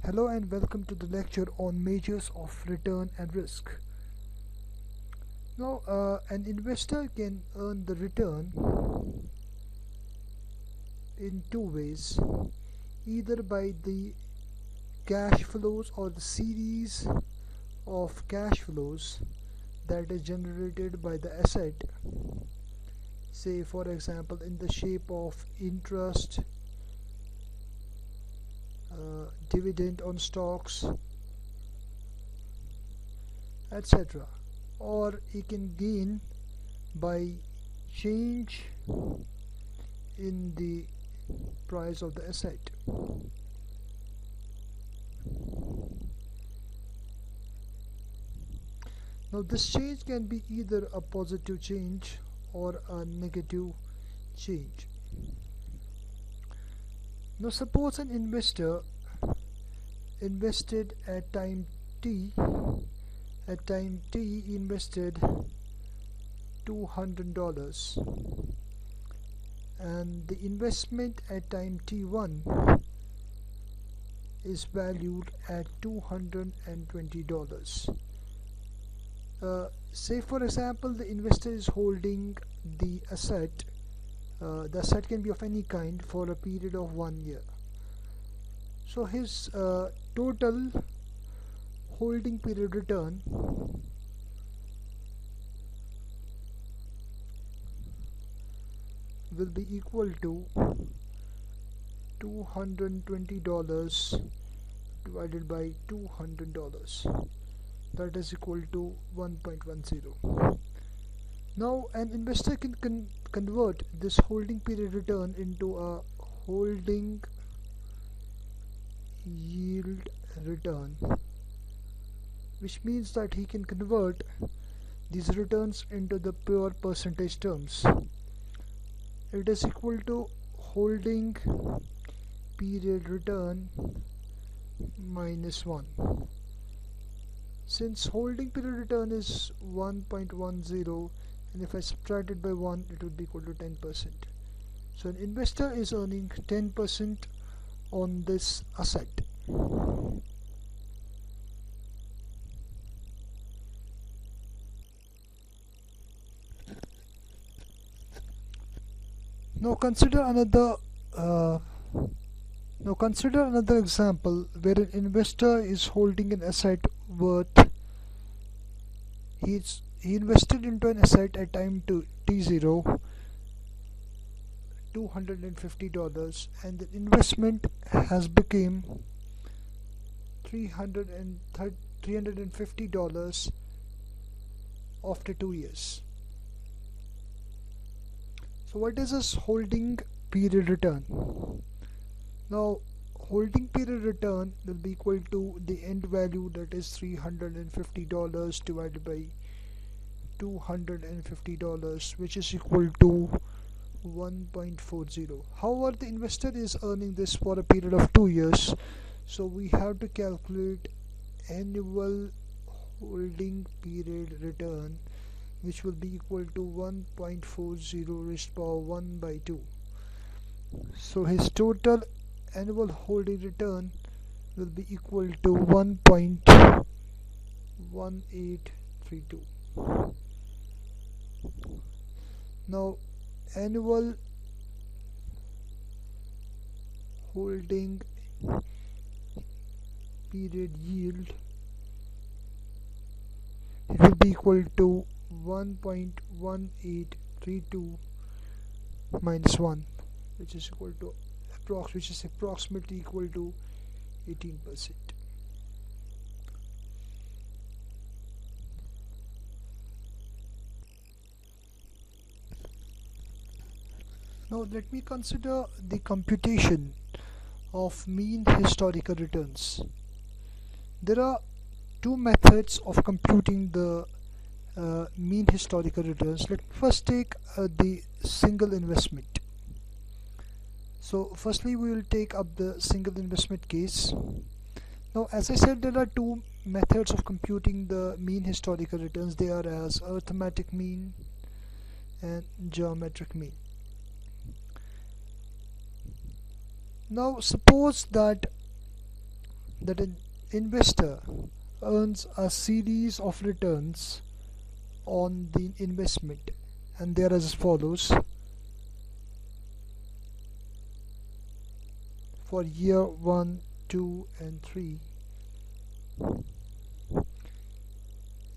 Hello and welcome to the lecture on measures of return and risk. Now, an investor can earn the return in two ways, either by the cash flows or the series of cash flows that is generated by the asset, say for example in the shape of interest, dividend on stocks, etc. Or he can gain by change in the price of the asset. Now this change can be either a positive change or a negative change. Now suppose an investor invested at time t. At time t he invested $200 and the investment at time t1 is valued at $220. Say for example the investor is holding the asset. The asset can be of any kind for a period of 1 year. So his total holding period return will be equal to $220 divided by $200. That is equal to 1.10. Now an investor can convert this holding period return into a holding yield return, which means that he can convert these returns into the pure percentage terms. It is equal to holding period return minus 1. Since holding period return is 1.10 and if I subtract it by 1 it would be equal to 10%. So an investor is earning 10% on this asset. Now consider another example where an investor is holding an asset worth he invested into an asset at time to t0 $250 and the investment has become $350 after 2 years. So what is this holding period return? Now holding period return will be equal to the end value, that is $350 divided by $250, which is equal to 1.40. However, the investor is earning this for a period of 2 years, so we have to calculate annual holding period return, which will be equal to 1.40 raised to power 1 by 2. So his total annual holding return will be equal to 1.1832. Now annual holding period yield, it will be equal to 1.1832 minus 1, which is equal to approximately equal to 18%. Now let me consider the computation of mean historical returns. There are two methods of computing the mean historical returns. Let me first take the single investment. So firstly we will take up the single investment case. Now as I said, there are two methods of computing the mean historical returns. They are as arithmetic mean and geometric mean. Now suppose that that an investor earns a series of returns on the investment, and they are as follows. For year 1, 2 and 3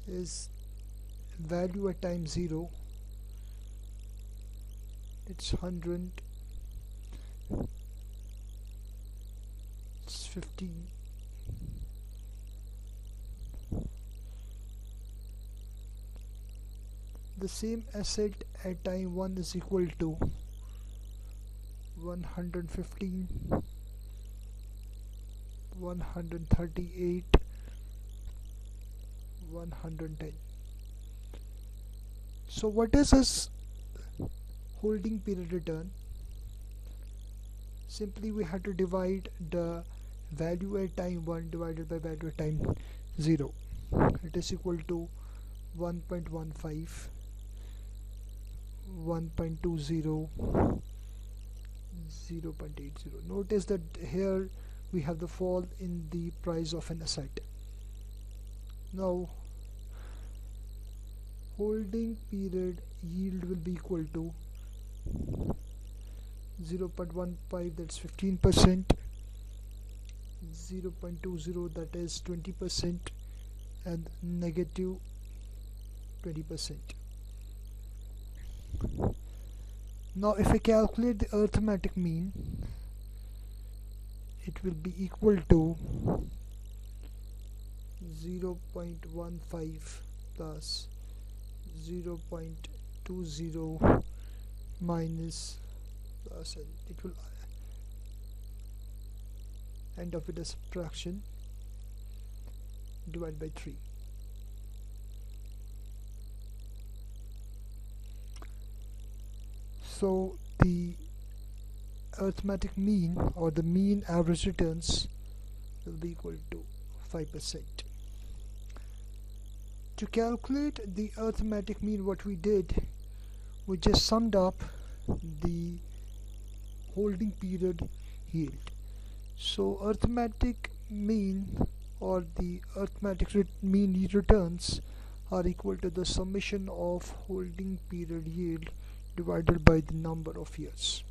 is value at time 0, it's 100, it's 15, the same asset at time 1 is equal to 115, 138, 110. So what is this holding period return? Simply we have to divide the value at time 1 divided by value at time 0. It is equal to 1.15, 1.20, 0.80. Notice that here we have the fall in the price of an asset. Now holding period yield will be equal to 0.15, that's 15%, 0.20, that is 20%, and negative 20%. Now if I calculate the arithmetic mean, it will be equal to 0.15 plus 0.20 minus plus, and it will end up with a subtraction divided by 3. So the arithmetic mean or the mean average returns will be equal to 5%. To calculate the arithmetic mean, what we did, we just summed up the holding period yield. So arithmetic mean or the arithmetic mean returns are equal to the summation of holding period yield divided by the number of years.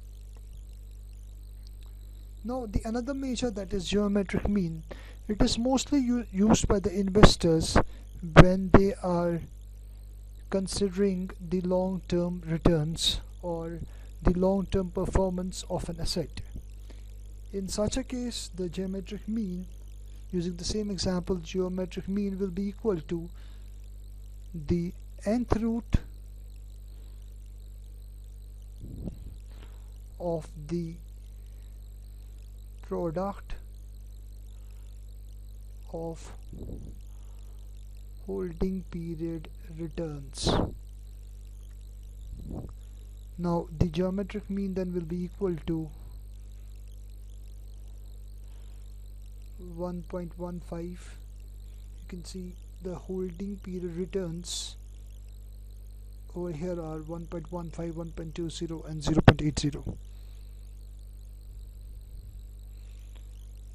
Now the another measure, that is geometric mean, it is mostly used by the investors when they are considering the long-term returns or the long-term performance of an asset. In such a case, the geometric mean, using the same example, geometric mean will be equal to the nth root of the product of holding period returns. Now the geometric mean then will be equal to 1.15. You can see the holding period returns over here are 1.15, 1.20 and 0.80.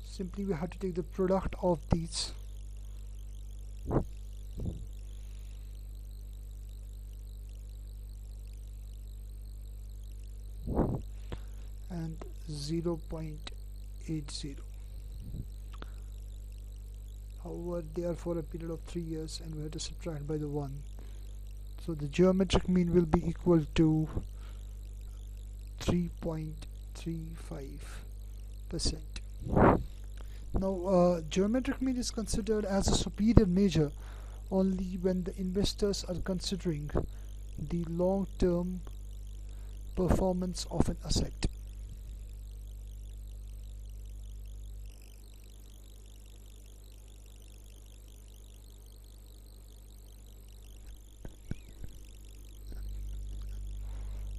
Simply we have to take the product of these. And 0.80. However, they are for a period of 3 years and we have to subtract by the 1. So the geometric mean will be equal to 3.35%. Now geometric mean is considered as a superior measure only when the investors are considering the long-term performance of an asset.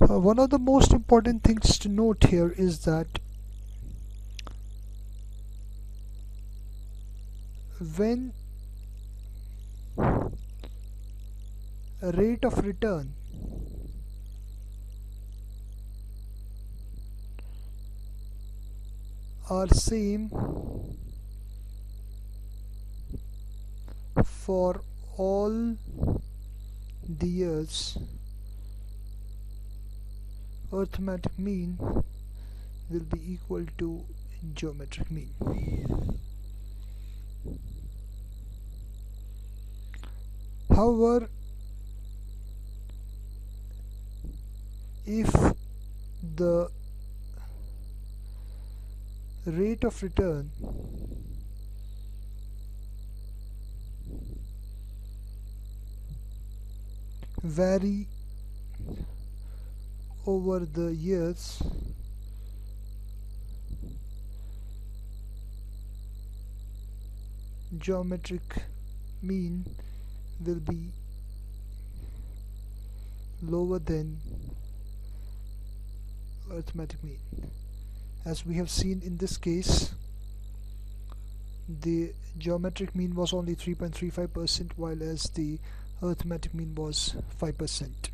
One of the most important things to note here is that when a rate of return are same for all the years, arithmetic mean will be equal to geometric mean. However, if the rate of return vary over the years, geometric mean will be lower than arithmetic mean. As we have seen in this case, the geometric mean was only 3.35%, while as the arithmetic mean was 5%.